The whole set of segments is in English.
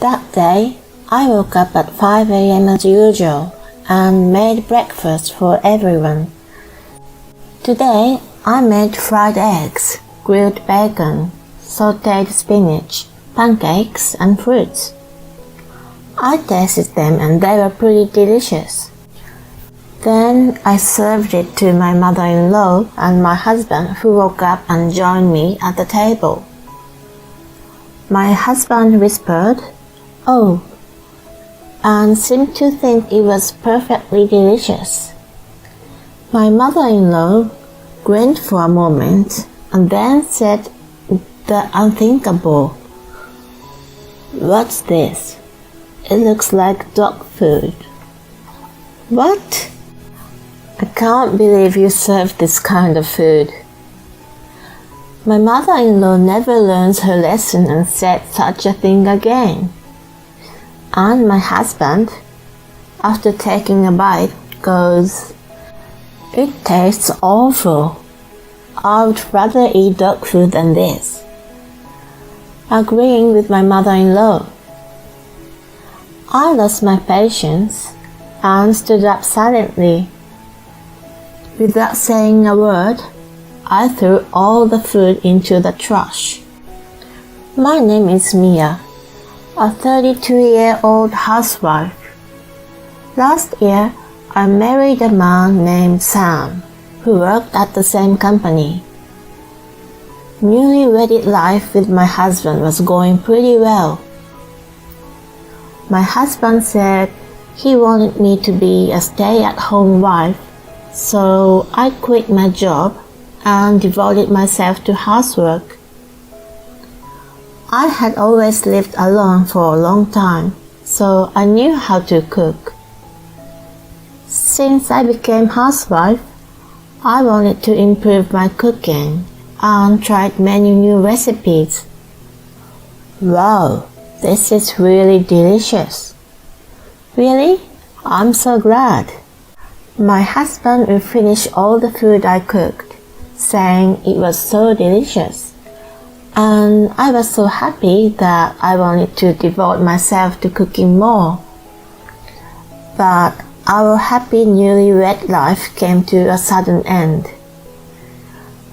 That day, I woke up at 5 a.m. as usual and made breakfast for everyone. Today, I made fried eggs, grilled bacon, sautéed spinach, pancakes, and fruits. I tasted them and they were pretty delicious. Then I served it to my mother-in-law and my husband, who woke up and joined me at the table. My husband whispered, "Oh," and seemed to think it was perfectly delicious. My mother-in-law grinned for a moment and then said the unthinkable, "What's this? It looks like dog food." "What? I can't believe you serve this kind of food." My mother-in-law never learns her lesson and said such a thing again. And my husband, after taking a bite, goes, "It tastes awful. I would rather eat dog food than this," agreeing with my mother-in-law. I lost my patience and stood up silently. Without saying a word, I threw all the food into the trash. My name is Mia, a 32-year-old housewife. Last year, I married a man named Sam, who worked at the same company. Newly-wedded life with my husband was going pretty well. My husband said he wanted me to be a stay-at-home wife, so I quit my job and devoted myself to housework. I had always lived alone for a long time, so I knew how to cook. Since I became housewife, I wanted to improve my cooking and tried many new recipes. Wow, this is really delicious. Really? I'm so glad. My husband would finish all the food I cooked, saying it was so delicious. And I was so happy that I wanted to devote myself to cooking more. But our happy newlywed life came to a sudden end.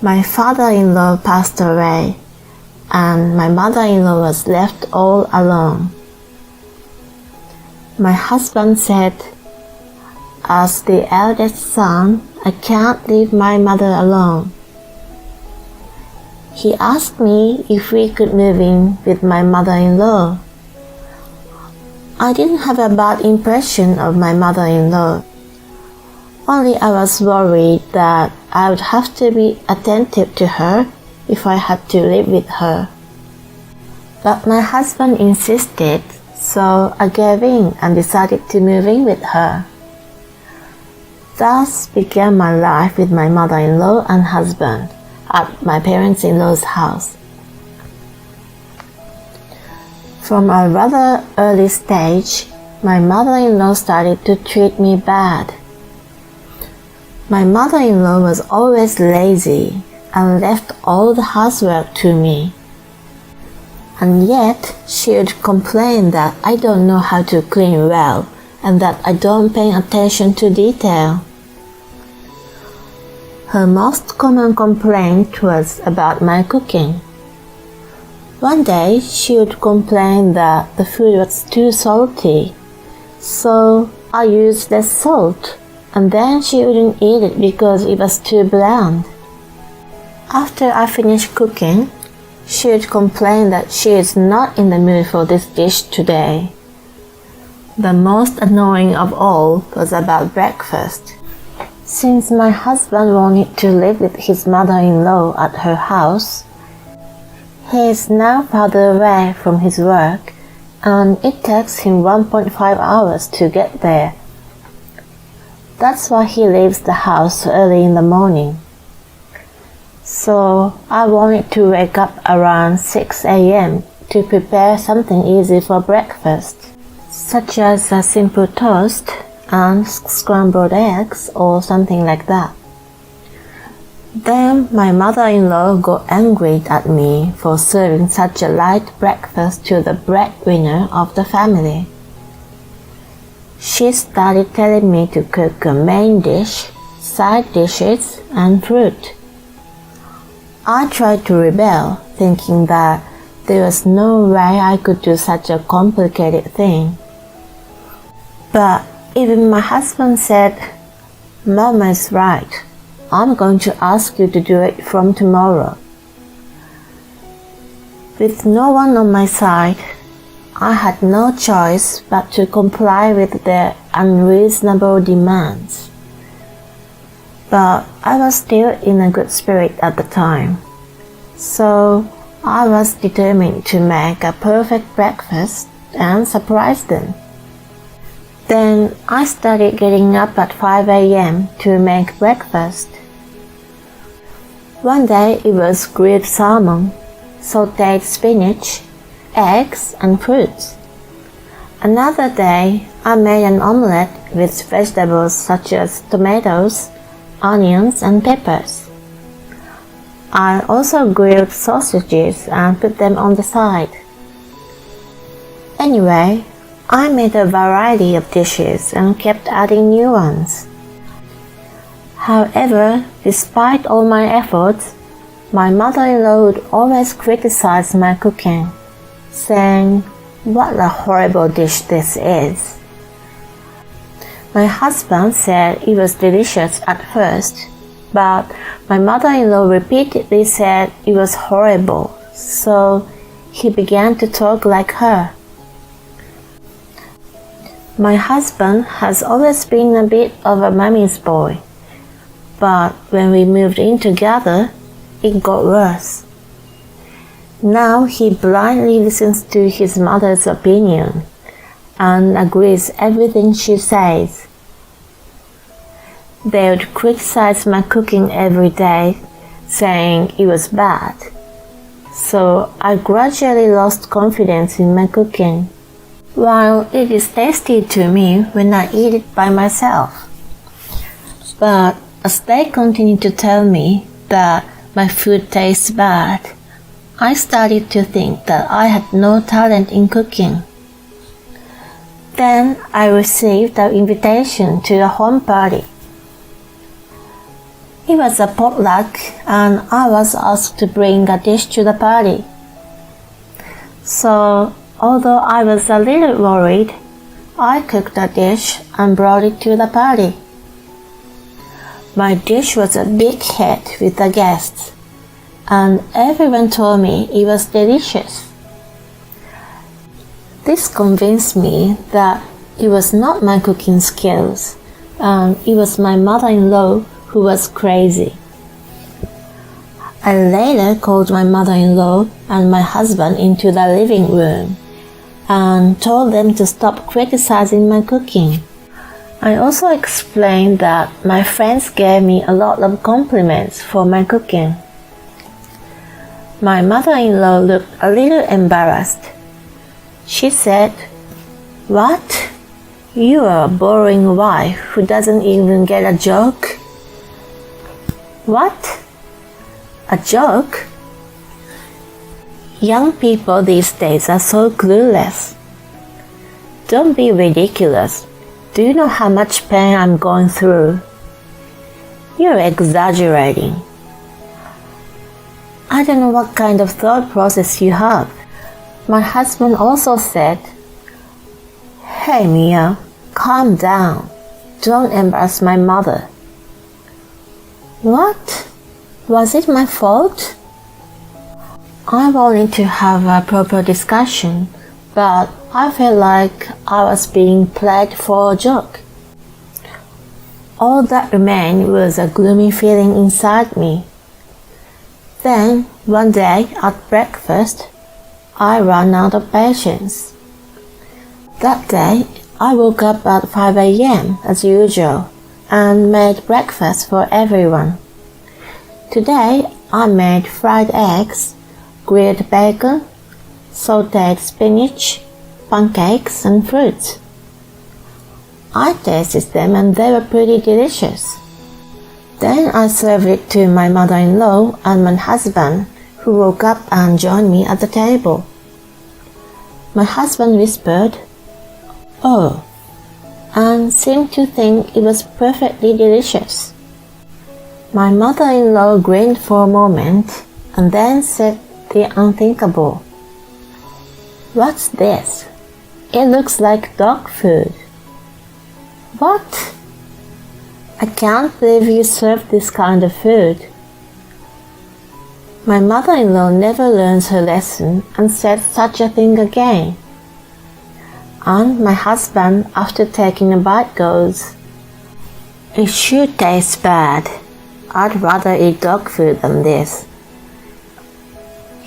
My father-in-law passed away, and my mother-in-law was left all alone. My husband said, "As the eldest son, I can't leave my mother alone." He asked me if we could move in with my mother-in-law. I didn't have a bad impression of my mother-in-law. Only I was worried that I would have to be attentive to her if I had to live with her. But my husband insisted, so I gave in and decided to move in with her. Thus began my life with my mother-in-law and husband at my parents-in-law's house. From a rather early stage, my mother-in-law started to treat me bad. My mother-in-law was always lazy and left all the housework to me. And yet, she would complain that I don't know how to clean well and that I don't pay attention to detail. Her most common complaint was about my cooking. One day, she would complain that the food was too salty, so I used less salt, and then she wouldn't eat it because it was too bland. After I finished cooking, she would complain that she is not in the mood for this dish today. The most annoying of all was about breakfast. Since my husband wanted to live with his mother-in-law at her house, he is now farther away from his work and it takes him 1.5 hours to get there. That's why he leaves the house early in the morning. So I wanted to wake up around 6 a.m. to prepare something easy for breakfast, such as a simple toast and scrambled eggs or something like that. Then my mother-in-law got angry at me for serving such a light breakfast to the breadwinner of the family. She started telling me to cook a main dish, side dishes, and fruit. I tried to rebel, thinking that there was no way I could do such a complicated thing. But even my husband said, "Mama is right. I'm going to ask you to do it from tomorrow." With no one on my side, I had no choice but to comply with their unreasonable demands. But I was still in a good spirit at the time, so I was determined to make a perfect breakfast and surprise them. Then I started getting up at 5 a.m. to make breakfast. One day it was grilled salmon, sautéed spinach, eggs, and fruits. Another day I made an omelette with vegetables such as tomatoes, onions, and peppers. I also grilled sausages and put them on the side. Anyway, I made a variety of dishes and kept adding new ones. However, despite all my efforts, my mother-in-law would always criticize my cooking, saying, "What a horrible dish this is." My husband said it was delicious at first, but my mother-in-law repeatedly said it was horrible, so he began to talk like her. My husband has always been a bit of a mommy's boy, but when we moved in together, it got worse. Now he blindly listens to his mother's opinion and agrees everything she says. They would criticize my cooking every day, saying it was bad. So I gradually lost confidence in my cooking, while it is tasty to me when I eat it by myself. But as they continue to tell me that my food tastes bad, I started to think that I had no talent in cooking. Then I received an invitation to a home party. It was a potluck and I was asked to bring a dish to the party. So, although I was a little worried, I cooked a dish and brought it to the party. My dish was a big hit with the guests, and everyone told me it was delicious. This convinced me that it was not my cooking skills, and it was my mother-in-law who was crazy. I later called my mother-in-law and my husband into the living room and told them to stop criticizing my cooking. I also explained that my friends gave me a lot of compliments for my cooking. My mother-in-law looked a little embarrassed. She said, "What? You are a boring wife who doesn't even get a joke?" "What? A joke?" Young people these days are so clueless. Don't be ridiculous. Do you know how much pain I'm going through? You're exaggerating. I don't know what kind of thought process you have. My husband also said, "Hey Mia, calm down. Don't embarrass my mother." What? Was it my fault? I wanted to have a proper discussion, but I felt like I was being played for a joke. All that remained was a gloomy feeling inside me. Then, one day at breakfast, I ran out of patience. That day, I woke up at 5 a.m. as usual and made breakfast for everyone. Today, I made fried eggs, grilled bacon, sautéed spinach, pancakes, and fruits. I tasted them and they were pretty delicious. Then I served it to my mother-in-law and my husband, who woke up and joined me at the table. My husband whispered, "Oh," and seemed to think it was perfectly delicious. My mother-in-law grinned for a moment and then said the unthinkable. "What's this? It looks like dog food." "What? I can't believe you serve this kind of food." My mother-in-law never learns her lesson and said such a thing again. And my husband, after taking a bite, goes, "It sure tastes bad. I'd rather eat dog food than this."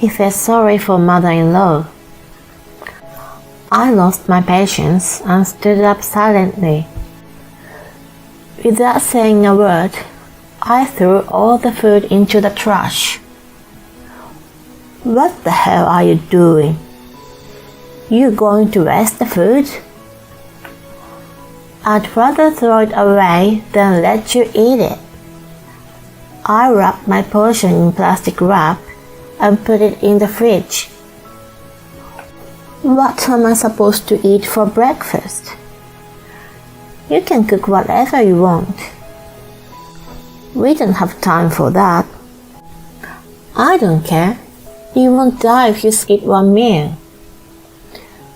He felt sorry for mother-in-law. I lost my patience and stood up silently. Without saying a word, I threw all the food into the trash. "What the hell are you doing? You going to waste the food? I'd rather throw it away than let you eat it." I wrapped my portion in plastic wrap and put it in the fridge. "What am I supposed to eat for breakfast?" "You can cook whatever you want." "We don't have time for that." "I don't care. You won't die if you skip one meal."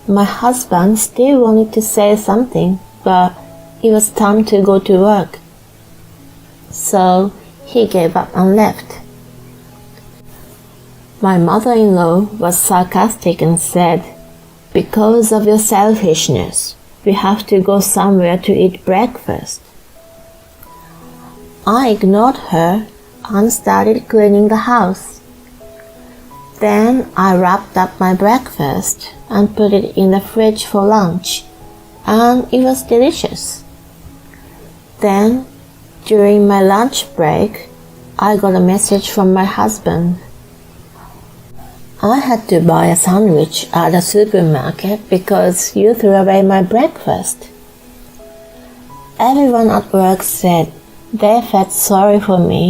My husband still wanted to say something, but it was time to go to work. So he gave up and left. My mother-in-law was sarcastic and said, "Because of your selfishness, we have to go somewhere to eat breakfast." I ignored her and started cleaning the house. Then I wrapped up my breakfast and put it in the fridge for lunch, and it was delicious. Then, during my lunch break, I got a message from my husband. "I had to buy a sandwich at the supermarket because you threw away my breakfast." Everyone at work said they felt sorry for me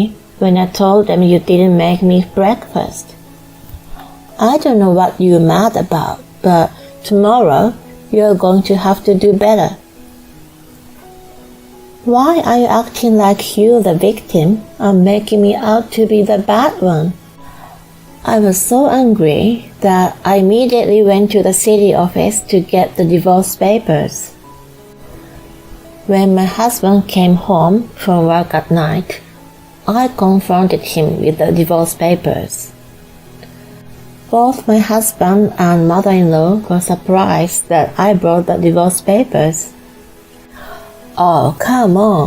when I told them you didn't make me breakfast. "I don't know what you're mad about, but tomorrow you're going to have to do better." "Why are you acting like you're the victim and making me out to be the bad one?" I was so angry that I immediately went to the city office to get the divorce papers. When my husband came home from work at night, I confronted him with the divorce papers. Both my husband and mother-in-law were surprised that I brought the divorce papers. "Oh, come on,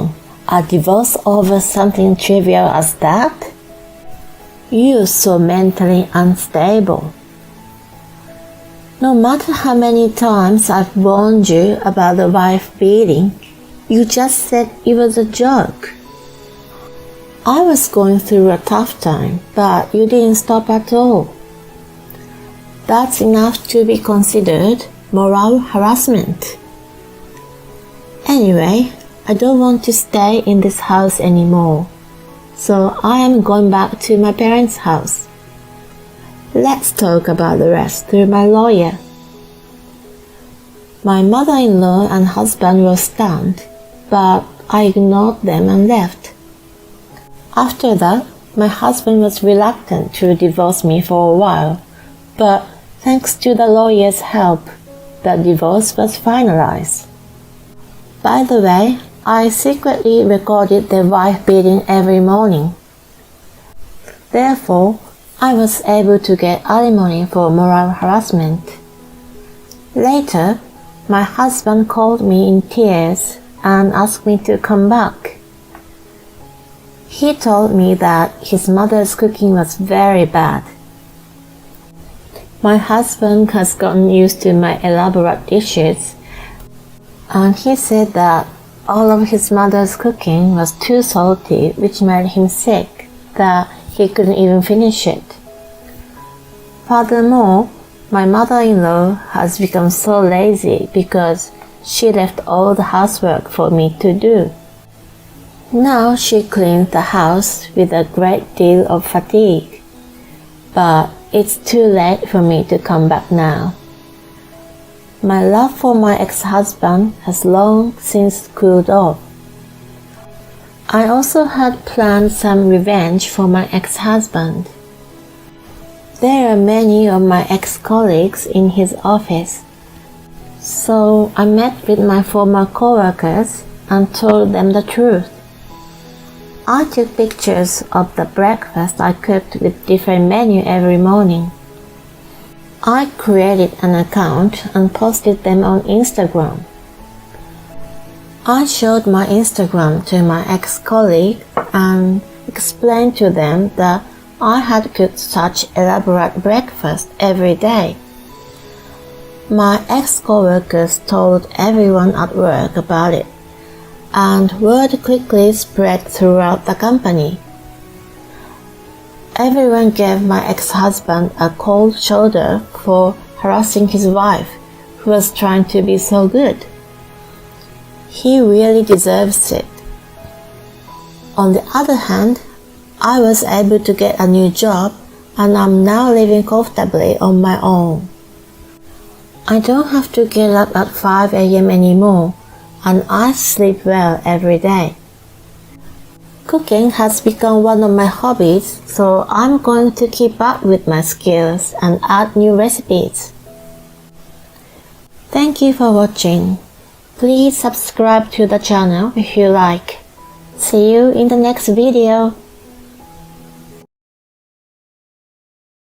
a divorce over something trivial as that? You're so mentally unstable. No matter how many times I've warned you about the wife beating, you just said it was a joke." "I was going through a tough time, but you didn't stop at all." That's enough to be considered moral harassment. Anyway, I don't want to stay in this house anymore, so I am going back to my parents' house. Let's talk about the rest through my lawyer. My mother-in-law and husband were stunned, but I ignored them and left. After that, my husband was reluctant to divorce me for a while, but thanks to the lawyer's help, the divorce was finalized. By the way, I secretly recorded their wife beating every morning. Therefore, I was able to get alimony for moral harassment. Later, my husband called me in tears and asked me to come back. He told me that his mother's cooking was very bad. My husband has gotten used to my elaborate dishes, and he said that all of his mother's cooking was too salty, which made him sick, that he couldn't even finish it. Furthermore, my mother-in-law has become so lazy because she left all the housework for me to do. Now she cleans the house with a great deal of fatigue, but it's too late for me to come back now. My love for my ex-husband has long since cooled off. I also had planned some revenge for my ex-husband. There are many of my ex-colleagues in his office, so I met with my former co-workers and told them the truth. I took pictures of the breakfast I cooked with different menus every morning. I created an account and posted them on Instagram. I showed my Instagram to my ex-colleague and explained to them that I had cooked such elaborate breakfast every day. My ex-coworkers told everyone at work about it, and word quickly spread throughout the company. Everyone gave my ex-husband a cold shoulder for harassing his wife, who was trying to be so good. He really deserves it. On the other hand, I was able to get a new job and I'm now living comfortably on my own. I don't have to get up at 5 a.m. anymore, and I sleep well every day. Cooking has become one of my hobbies, so I'm going to keep up with my skills and add new recipes. Thank you for watching. Please subscribe to the channel if you like. See you in the next video.